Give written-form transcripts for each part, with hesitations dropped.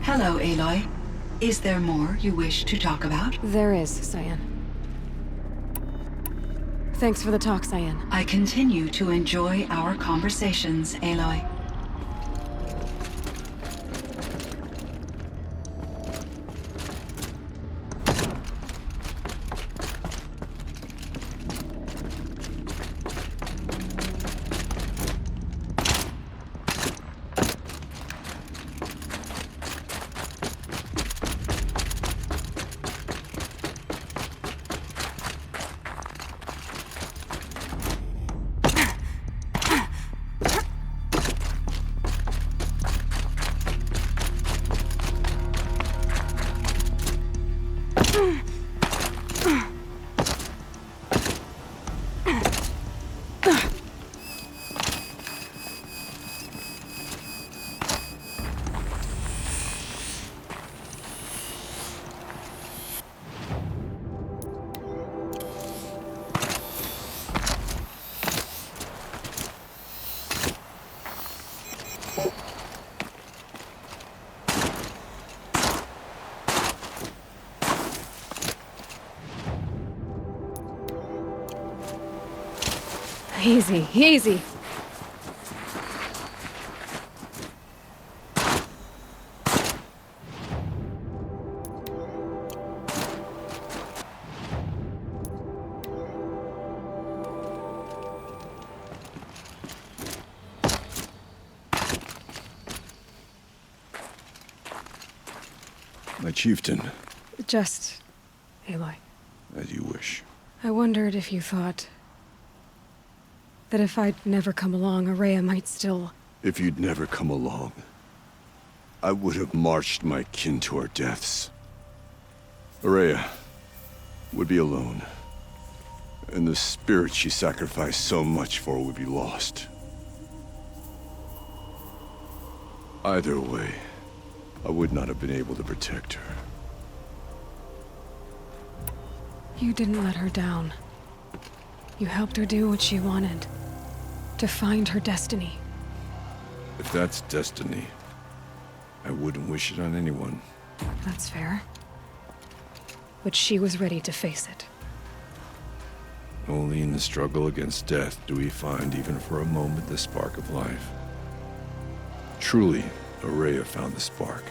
Hello, Aloy. Is there more you wish to talk about? There is, Cyan. Thanks for the talk, Cyan. I continue to enjoy our conversations, Aloy. Easy, easy. My chieftain, Just... Aloy. as you wish. I wondered if you thought... that if I'd never come along, Ourea might still... If you'd never come along, I would have marched my kin to our deaths. Ourea would be alone, and the spirit she sacrificed so much for would be lost. Either way, I would not have been able to protect her. You didn't let her down. You helped her do what she wanted. To find her destiny. If that's destiny, I wouldn't wish it on anyone. That's fair. But she was ready to face it. Only in the struggle against death do we find, even for a moment, the spark of life. Truly, Ourea found the spark.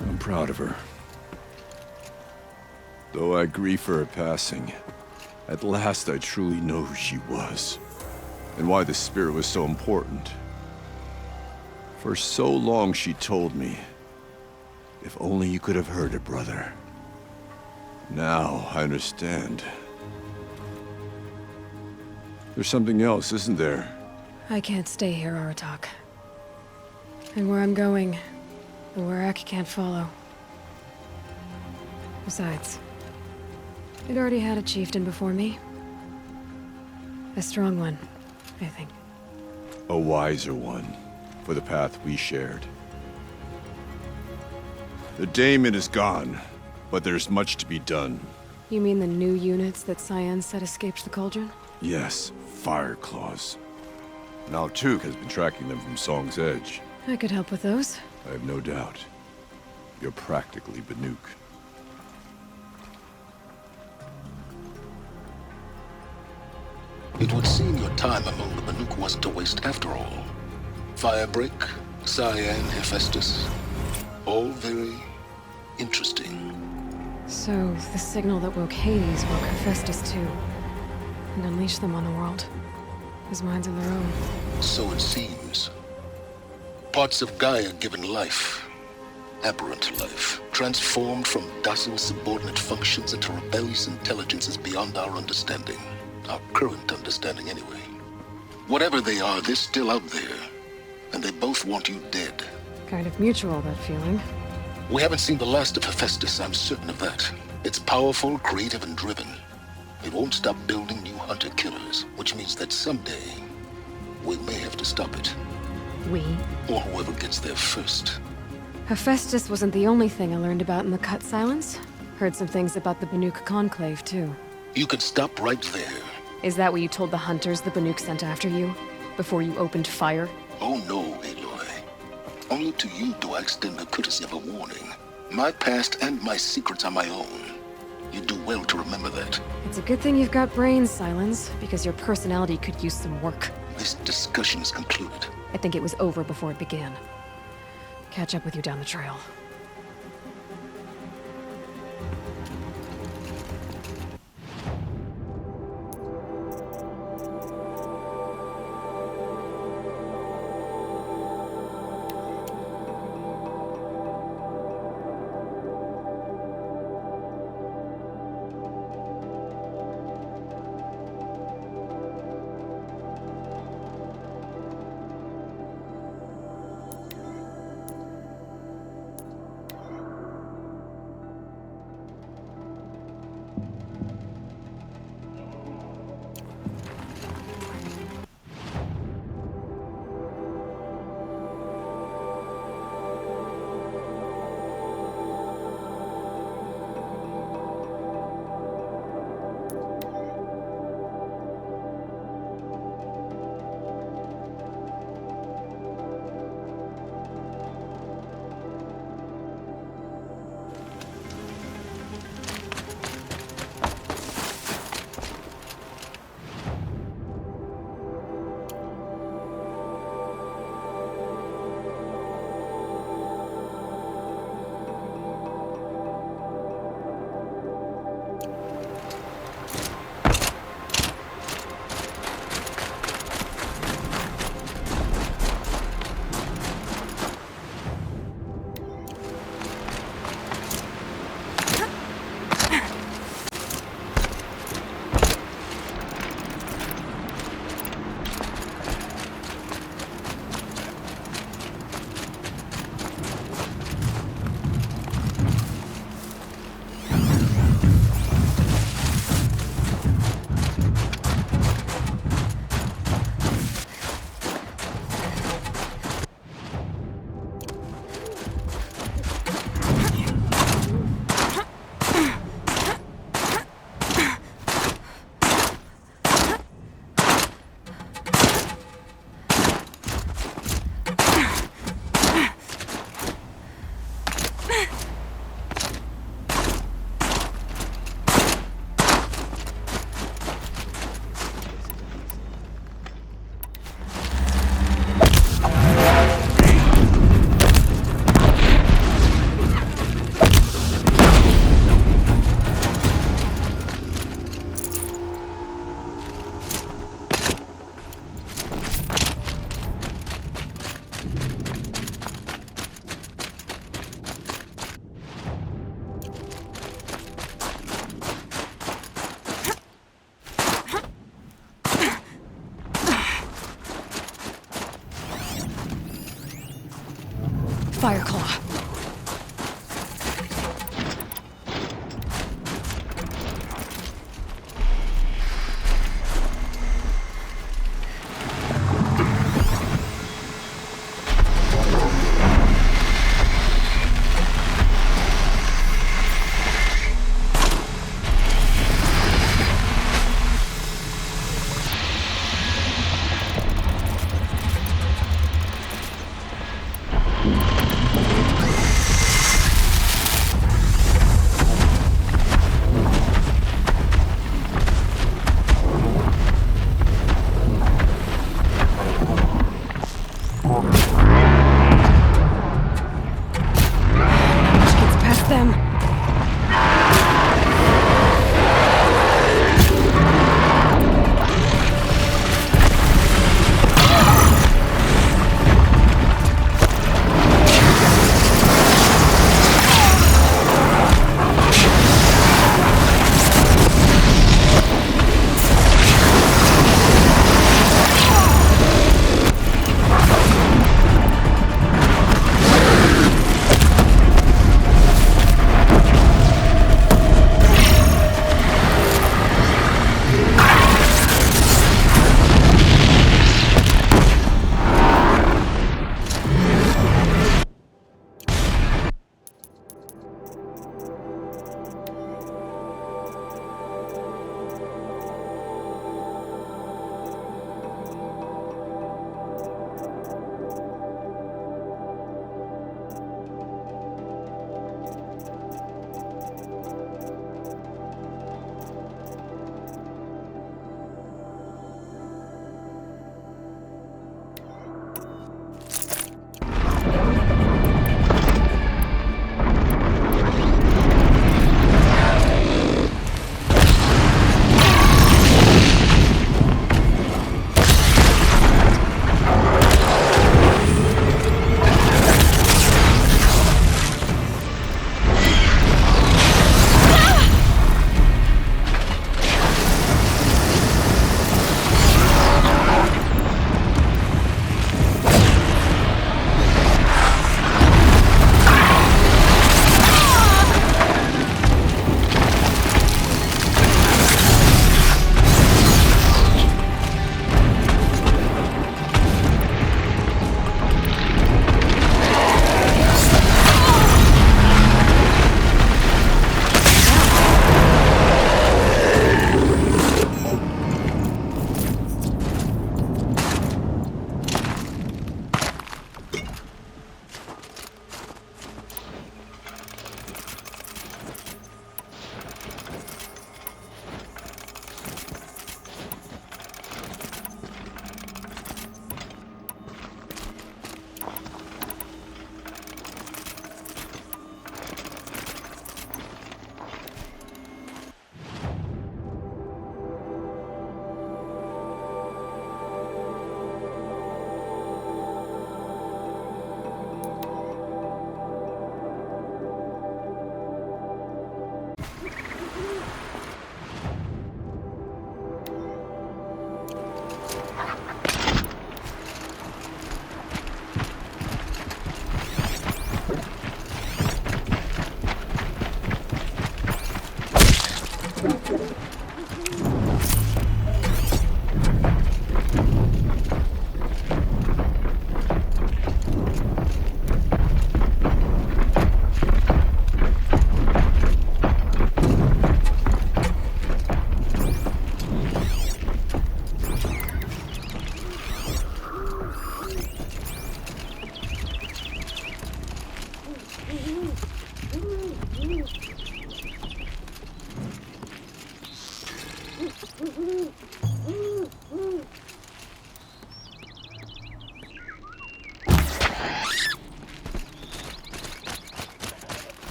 I'm proud of her. Though I grieve for her passing, at last I truly know who she was, and why the spirit was so important. For so long she told me, if only you could have heard it, brother. Now I understand. There's something else, isn't there? I can't stay here, Aratak. And where I'm going, the Warrack can't follow. Besides, it already had a chieftain before me. A strong one, I think. A wiser one, for the path we shared. The daemon is gone, but there's much to be done. You mean the new units that Cyan said escaped the Cauldron? Yes, Fire Claws. Now Tuke has been tracking them from Song's Edge. I could help with those. I have no doubt. You're practically Banuk. It would seem your time among the Banuk wasn't a waste after all. Firebreak, Cyan, Hephaestus. All very interesting. So, the signal that woke Hades woke Hephaestus too. And unleashed them on the world. As minds of their own. So it seems. Parts of Gaia given life. Aberrant life. Transformed from docile subordinate functions into rebellious intelligences beyond our understanding. Our current understanding, anyway. Whatever they are, they're still out there. And they both want you dead. Kind of mutual, that feeling. We haven't seen the last of Hephaestus, I'm certain of that. It's powerful, creative, and driven. It won't stop building new hunter-killers, which means that someday, we may have to stop it. We? Or whoever gets there first. Hephaestus wasn't the only thing I learned about in the Cut Silence. Heard some things about the Banuk Conclave, too. You can stop right there. Is that what you told the hunters the Banuk sent after you? Before you opened fire? Oh no, Aloy. Only to you do I extend the courtesy of a warning. My past and my secrets are my own. You do well to remember that. It's a good thing you've got brains, Silence, because your personality could use some work. This discussion is concluded. I think it was over before it began. Catch up with you down the trail. Fireclaw.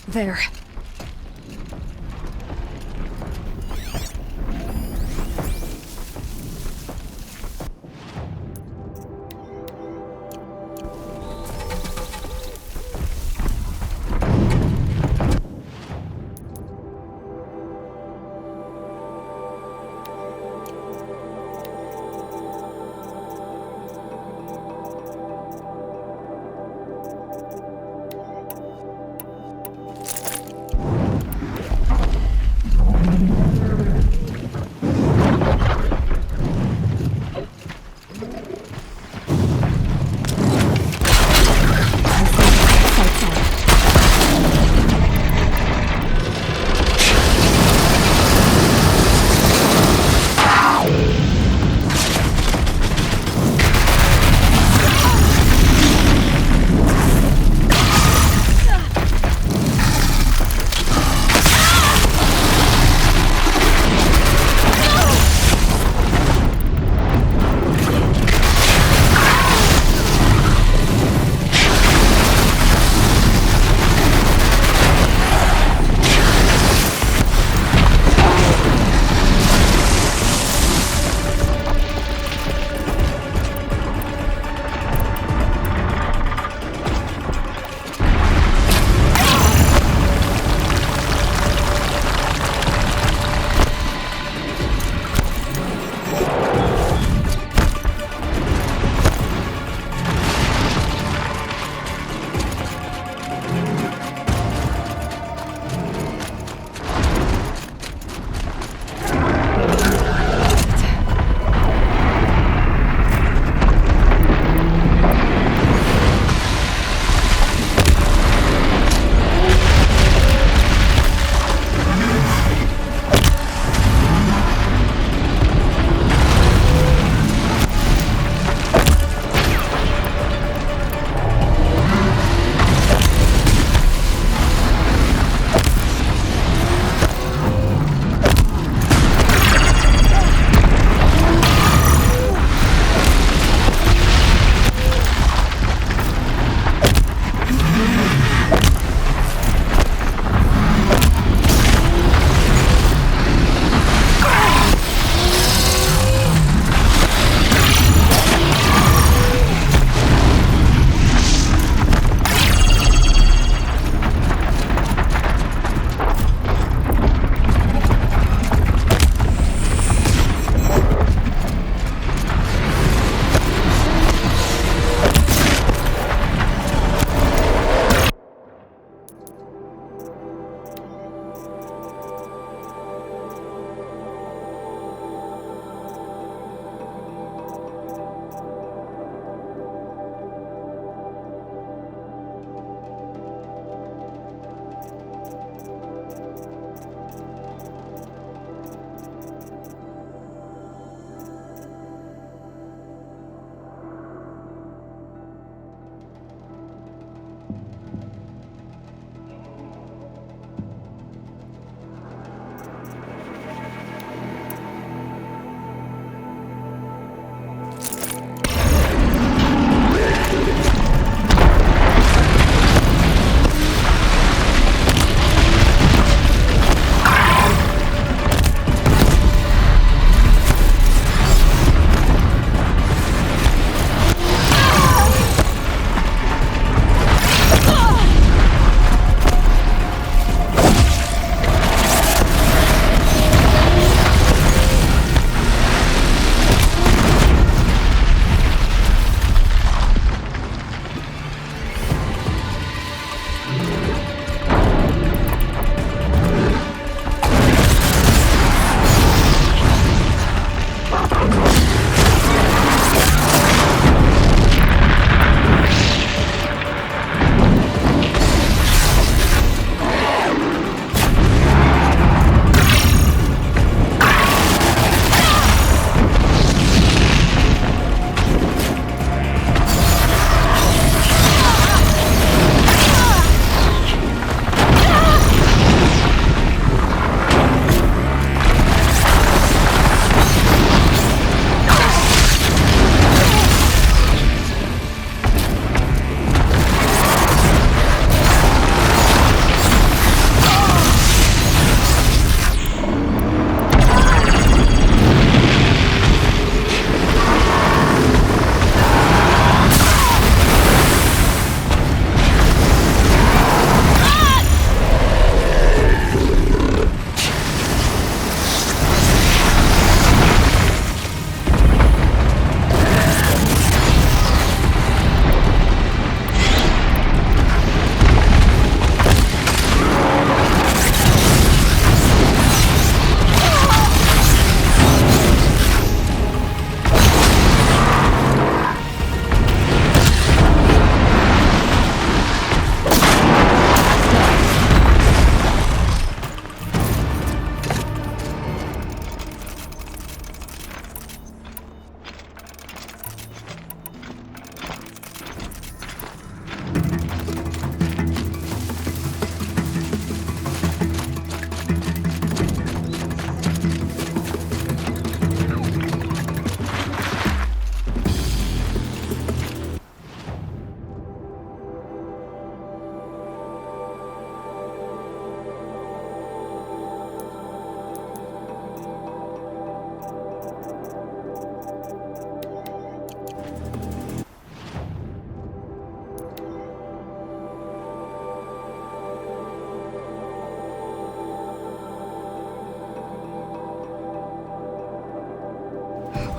There.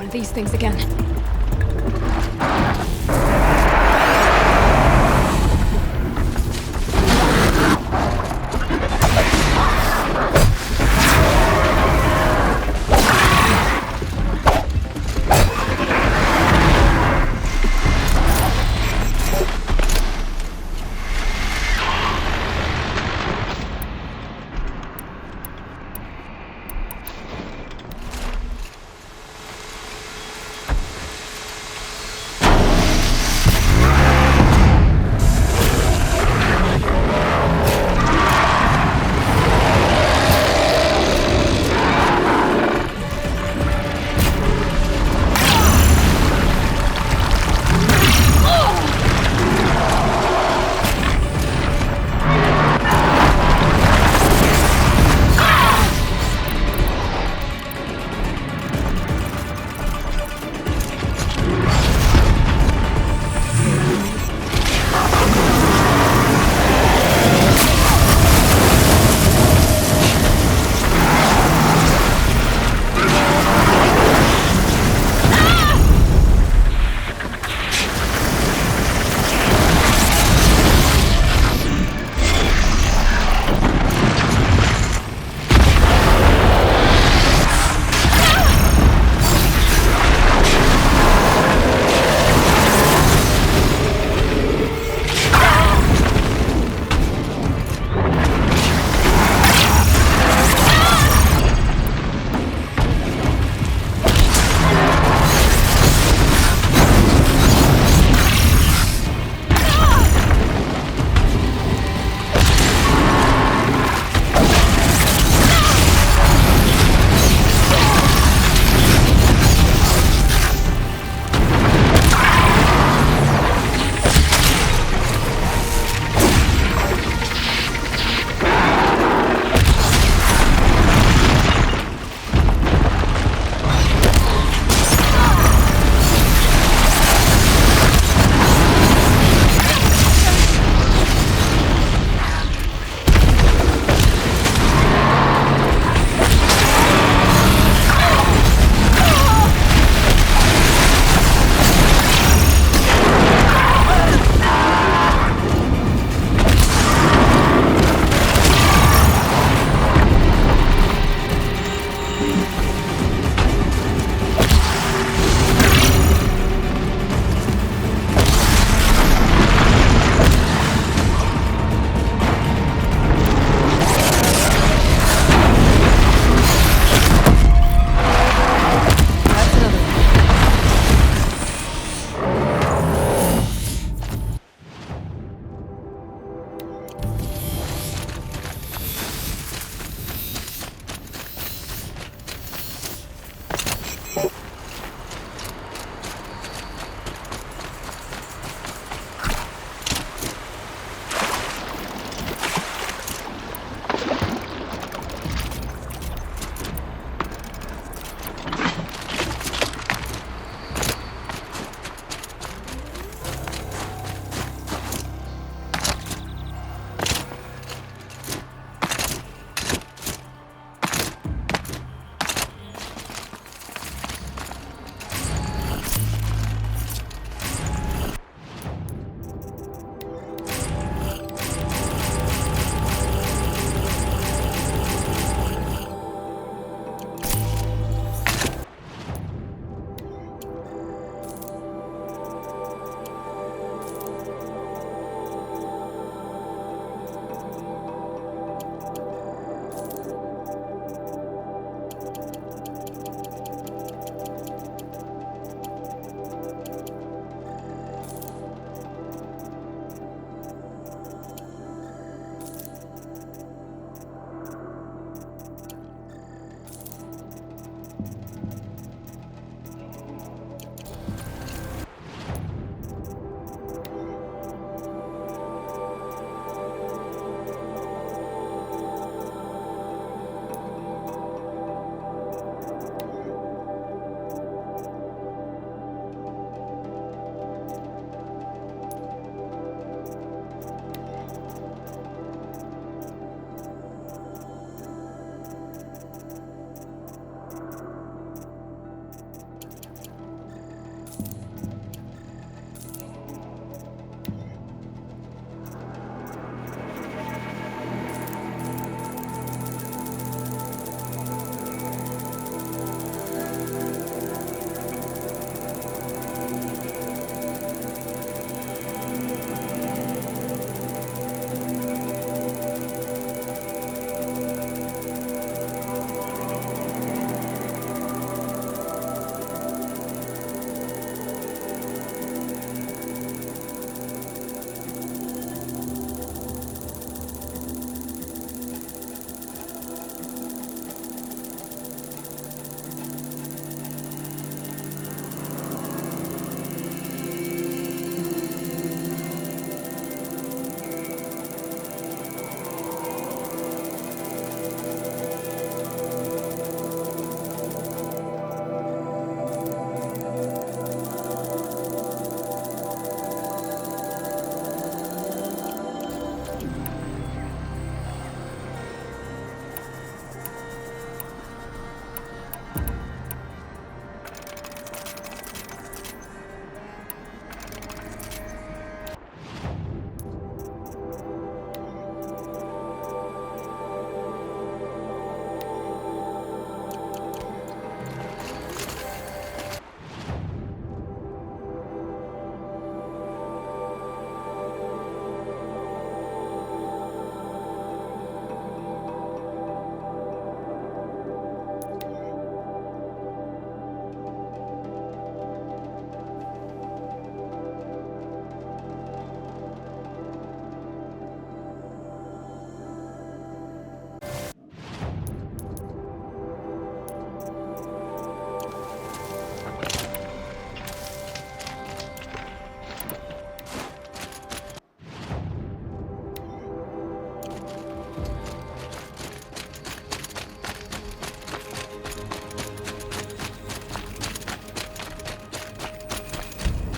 of these things again.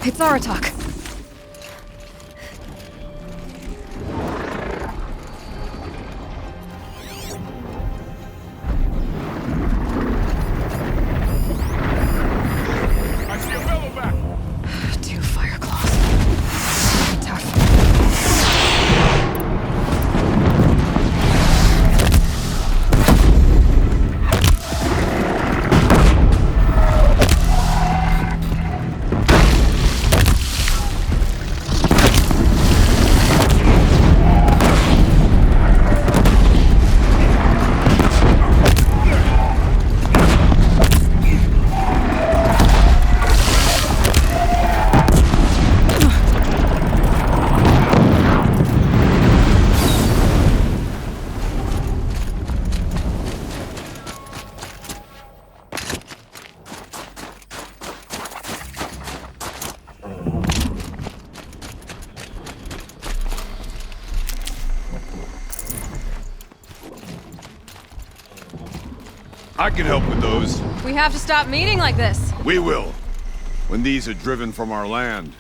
It's Aratak. I see a fellow back! 2 fire claws. Tough. I can help with those. We have to stop meeting like this. We will. When these are driven from our land.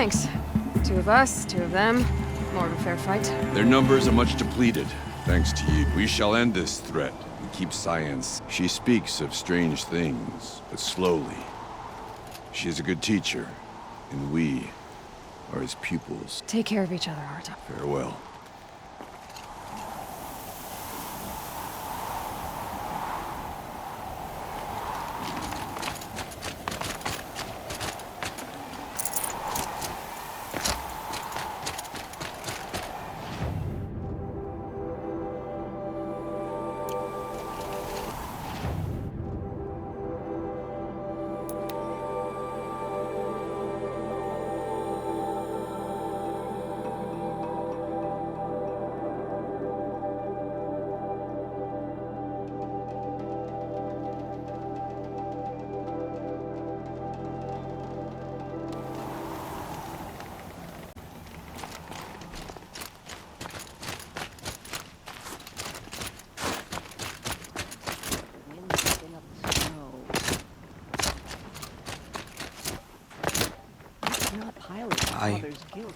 Thanks. 2 of us, 2 of them. More of a fair fight. Their numbers are much depleted, thanks to you. We shall end this threat and keep science. She speaks of strange things, but slowly. She is a good teacher, and we are his pupils. Take care of each other, Arta. Farewell.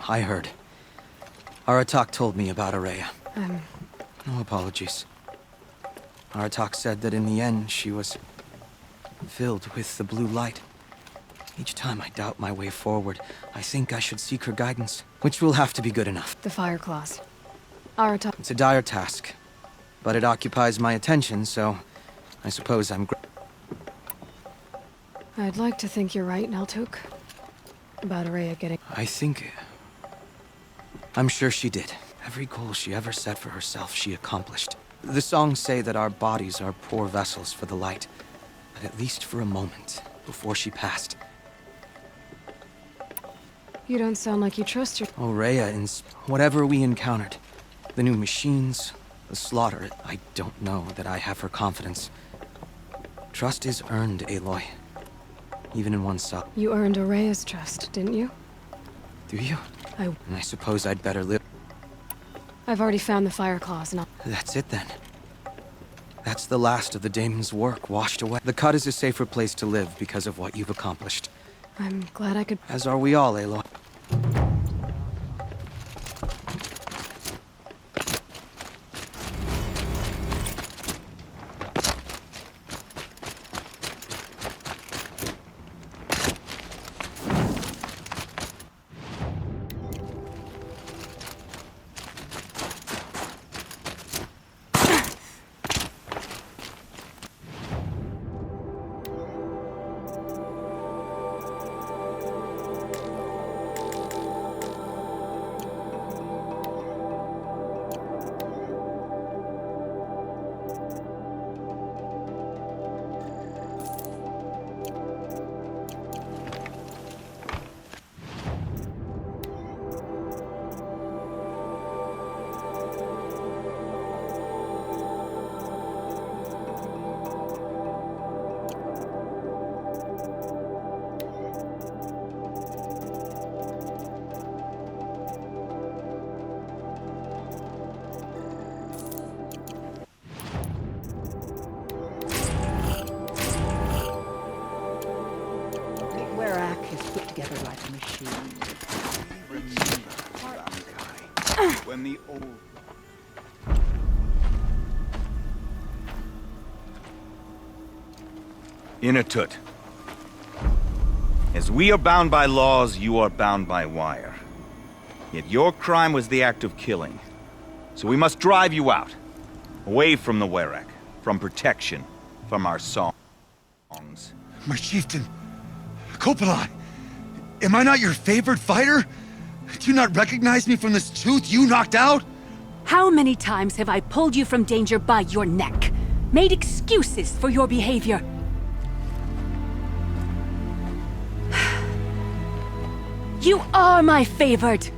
I heard. Aratak told me about Araya. No apologies. Aratak said that in the end she was filled with the blue light. Each time I doubt my way forward, I think I should seek her guidance, which will have to be good enough. The Fire Claws. Arta. It's a dire task, but it occupies my attention, so I suppose I'm I'd like to think you're right, Naltuk. About Araya getting... I'm sure she did. Every goal she ever set for herself, she accomplished. The songs say that our bodies are poor vessels for the light, but at least for a moment, before she passed. You don't sound like you trust your... Oh, Rhea, whatever we encountered, the new machines, the slaughter, I don't know that I have her confidence. Trust is earned, Aloy. Even in oneself. You earned Araya's trust, didn't you? Do you? And I suppose I'd better live. I've already found the Fire Claws, and That's it then. That's the last of the Daemon's work washed away. The Cut is a safer place to live because of what you've accomplished. I'm glad I could... As are we all, Aloy. When the old... Inatut. As we are bound by laws, you are bound by wire. Yet your crime was the act of killing. So we must drive you out. Away from the Werak. From protection. From our songs. My chieftain, Kopalai, am I not your favored fighter? Do you not recognize me from this tooth you knocked out? How many times have I pulled you from danger by your neck? Made excuses for your behavior? You are my favored!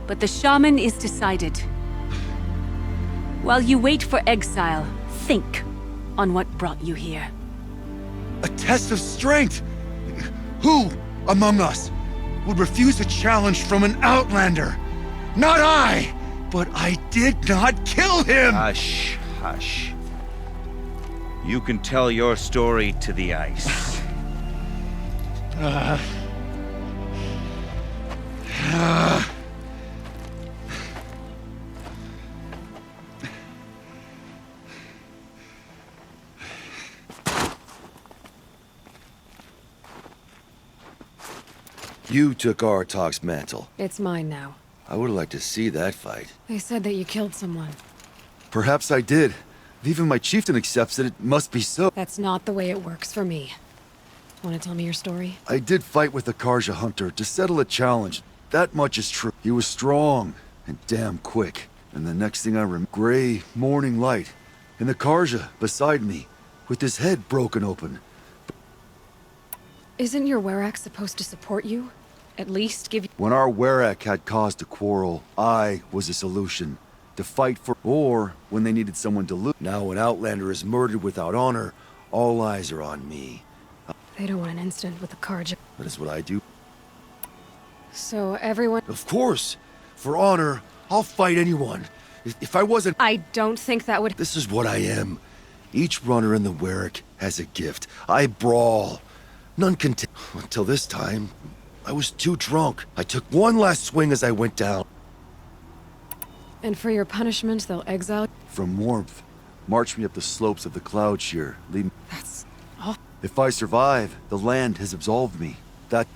But the shaman is decided. While you wait for exile, think on what brought you here. A test of strength! Who among us would refuse a challenge from an outlander? Not I! But I did not kill him! Hush, hush. You can tell your story to the ice. You took Aratak's mantle. It's mine now. I would have liked to see that fight. They said that you killed someone. Perhaps I did. If even my chieftain accepts it, it must be so. That's not the way it works for me. Want to tell me your story? I did fight with the Karja hunter to settle a challenge. That much is true. He was strong and damn quick. And the next thing I remember, gray morning light, and the Karja beside me, with his head broken open. Isn't your Werak supposed to support you? At least give you... When our Werak had cause to quarrel, I was a solution. To fight for... Or when they needed someone to lose. Now an Outlander is murdered without honor, all eyes are on me. They don't want an incident with the Karja. That is what I do. So everyone... Of course! For honor, I'll fight anyone. If I wasn't... I don't think that would... This is what I am. Each runner in the Werak has a gift. I brawl. None can take... Until this time, I was too drunk. I took one last swing as I went down. And for your punishment, they'll exile... From warmth, march me up the slopes of the Cloud Shear. Lead me... That's... all... If I survive, the land has absolved me. That...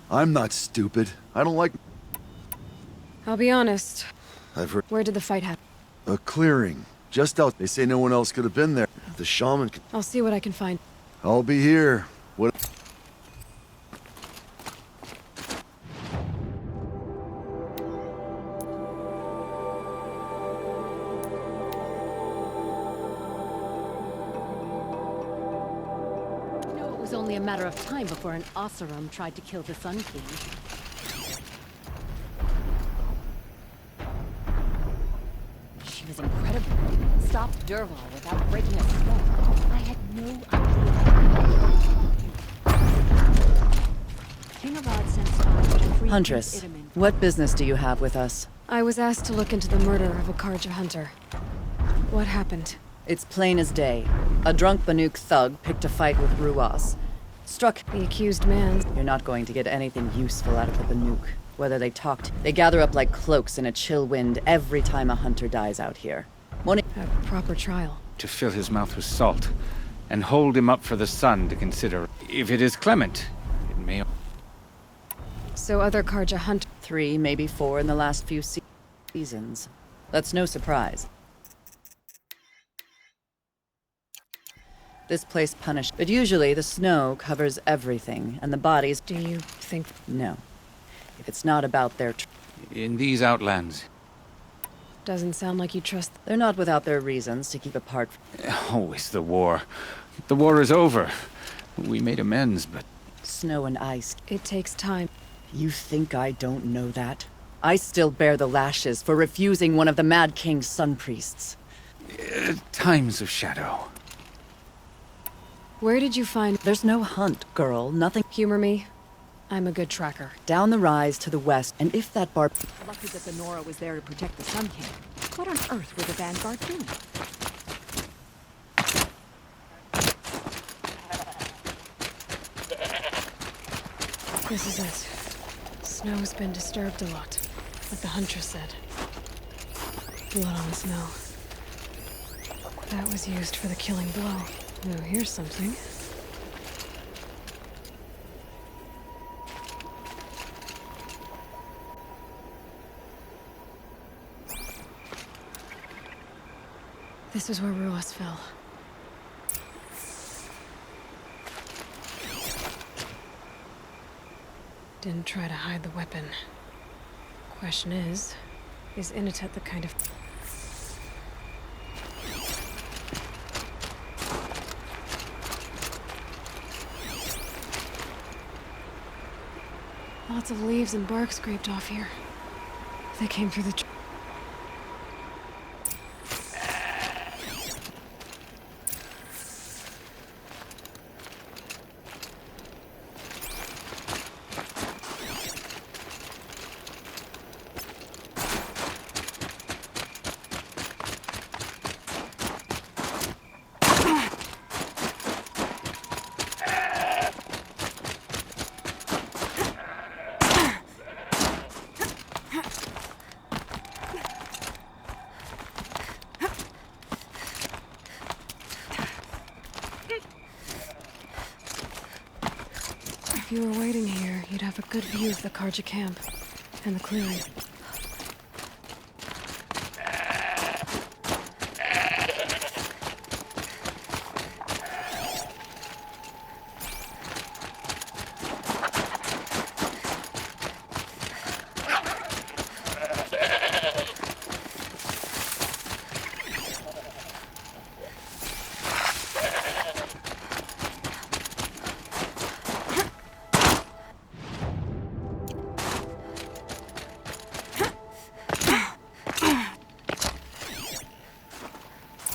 I'm not stupid. I don't like... I'll be honest. I've heard... Where did the fight happen? A clearing. Just out... They say no one else could have been there. The shaman... I'll see what I can find. I'll be here. What... It was only a matter of time before an Oseram tried to kill the Sun King. She was incredible. Stopped Dervahl without breaking a sweat. I had no idea. King Arad sent spies to free Huntress, Itamen. what business do you have with us? I was asked to look into the murder of a Karja hunter. What happened? It's plain as day. A drunk Banuk thug picked a fight with Ruas. Struck. The accused man... You're not going to get anything useful out of the Banuk. Whether they talked, they gather up like cloaks in a chill wind every time a hunter dies out here. Moni- A proper trial. To fill his mouth with salt, and hold him up for the sun to consider. If it is clement, it may... So other Karja hunt... 3, maybe 4 in the last few seasons. That's no surprise. This place punished, but usually the snow covers everything, and the bodies... Do you think... No. If it's not about their... In these outlands, Doesn't sound like you trust... They're not without their reasons to keep apart. always the war. The war is over. We made amends, but... Snow and ice. It takes time. You think I don't know that? I still bear the lashes for refusing one of the Mad King's sun priests. times of shadow. Where did you find... There's no hunt, girl. Nothing. Humor me. I'm a good tracker. Down the rise to the west, and if that bar... Lucky that the Nora was there to protect the Sun King. What on earth were the Vanguard doing? This is it. Snow's been disturbed a lot, like the Huntress said. Blood on the snow. That was used for the killing blow. Oh, here's something. This is where Ruas fell. Didn't try to hide the weapon. Question is Inatet the kind of... Lots of leaves and bark scraped off here. They came through the... If you were waiting here, you'd have a good view of the Karja camp and the clearing.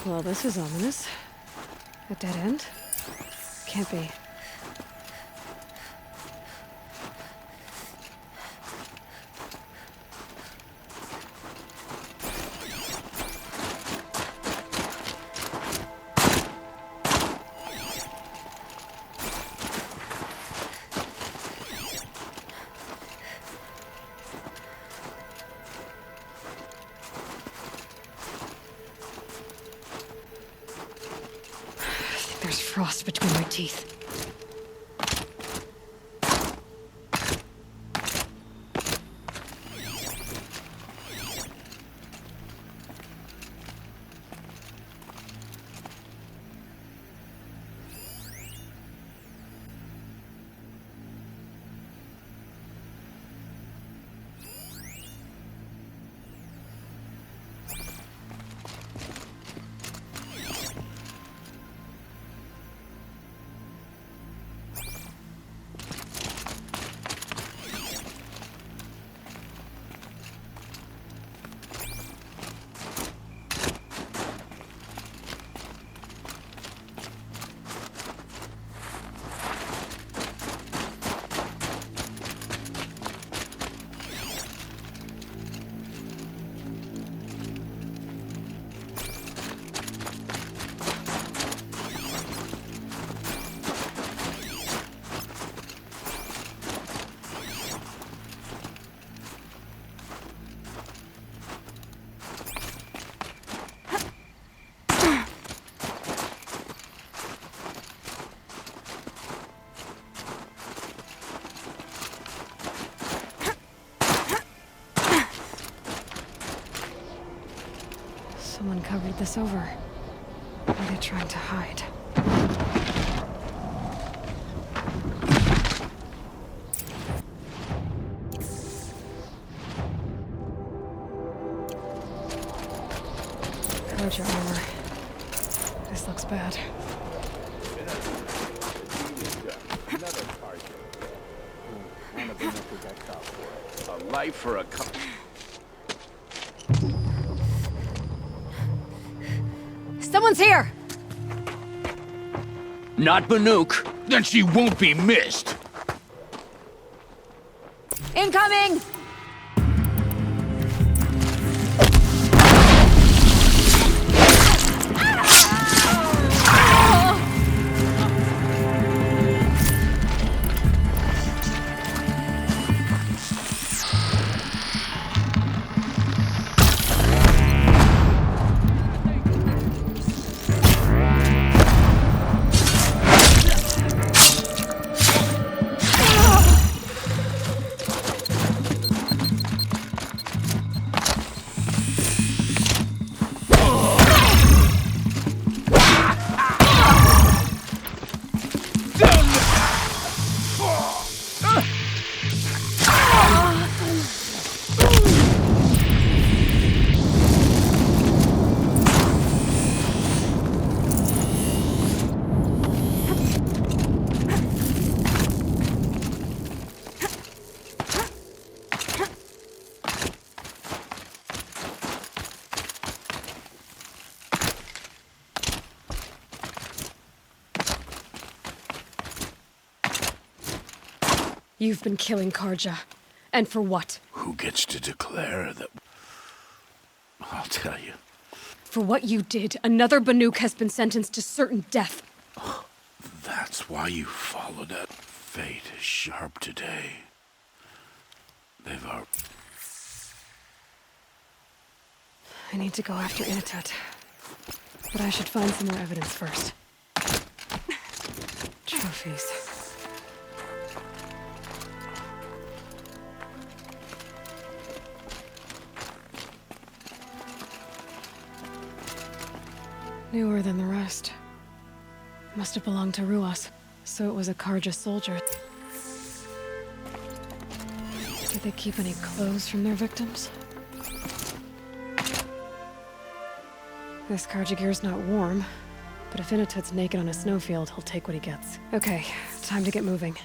Well, this is ominous. A dead end? Can't be. There's frost between my teeth. Someone covered this over. What are they trying to hide? Karja armor. This looks bad. A life for a Someone's here! Not Banuk. Then she won't be missed. Incoming! You've been killing Karja. And for what? Who gets to declare that? I'll tell you. For what you did, another Banuk has been sentenced to certain death. That's why you followed it. Fate is sharp today. They've are. I need to go after Inatat. But I should find some more evidence first. Trophies. Newer than the rest. Must have belonged to Ruas, so it was a Karja soldier. Did they keep any clothes from their victims? This Karja gear's not warm, but if Inatut's naked on a snowfield, he'll take what he gets. Okay, time to get moving.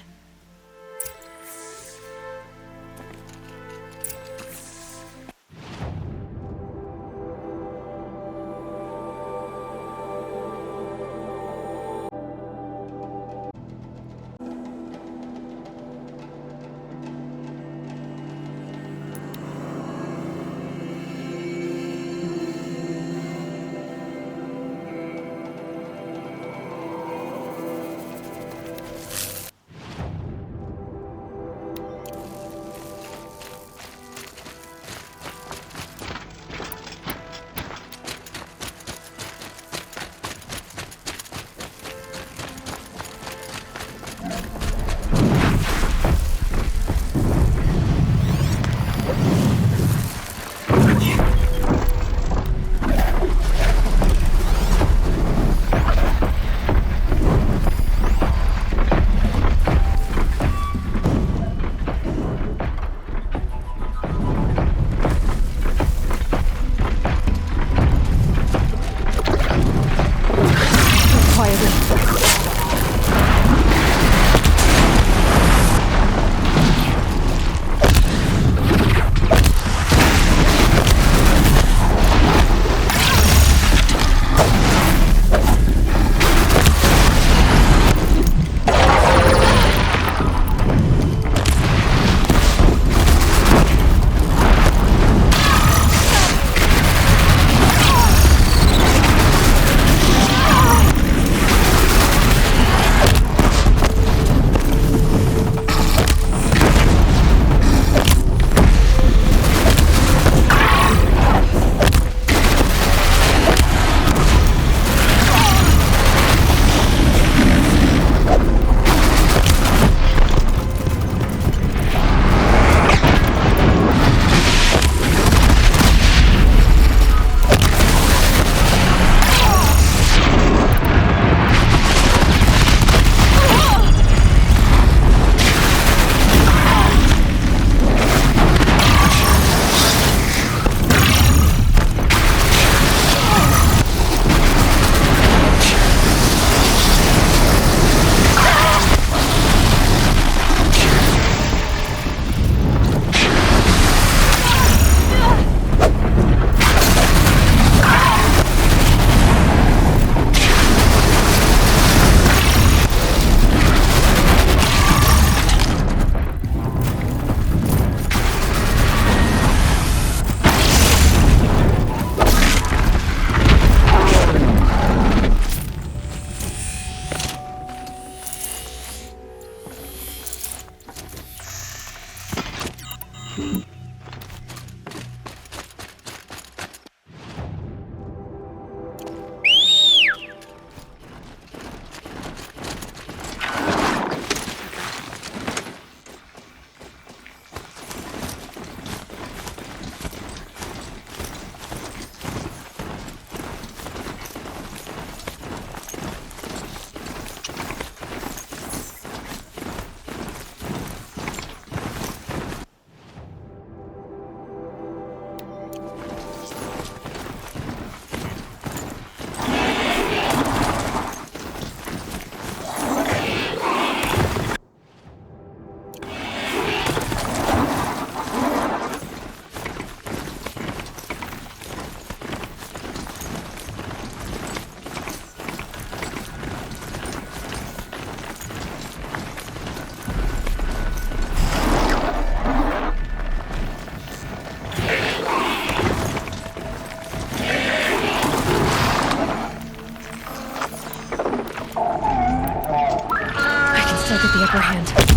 the upper hand.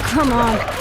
Come on.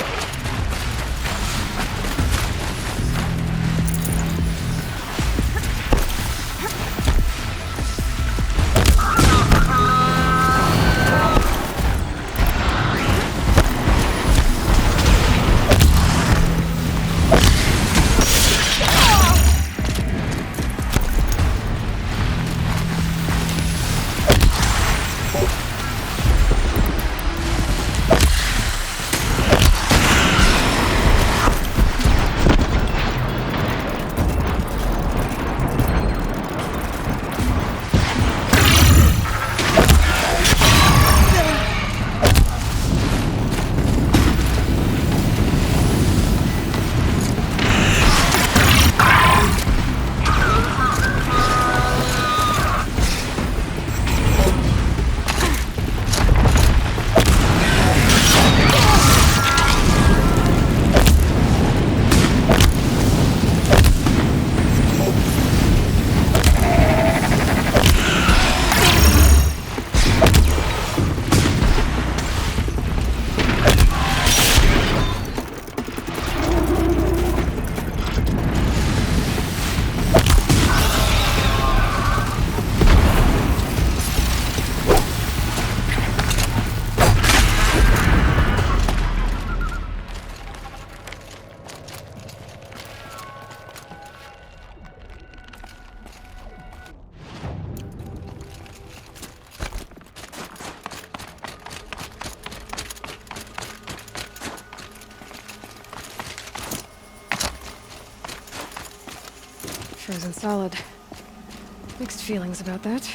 Frozen solid. Mixed feelings about that.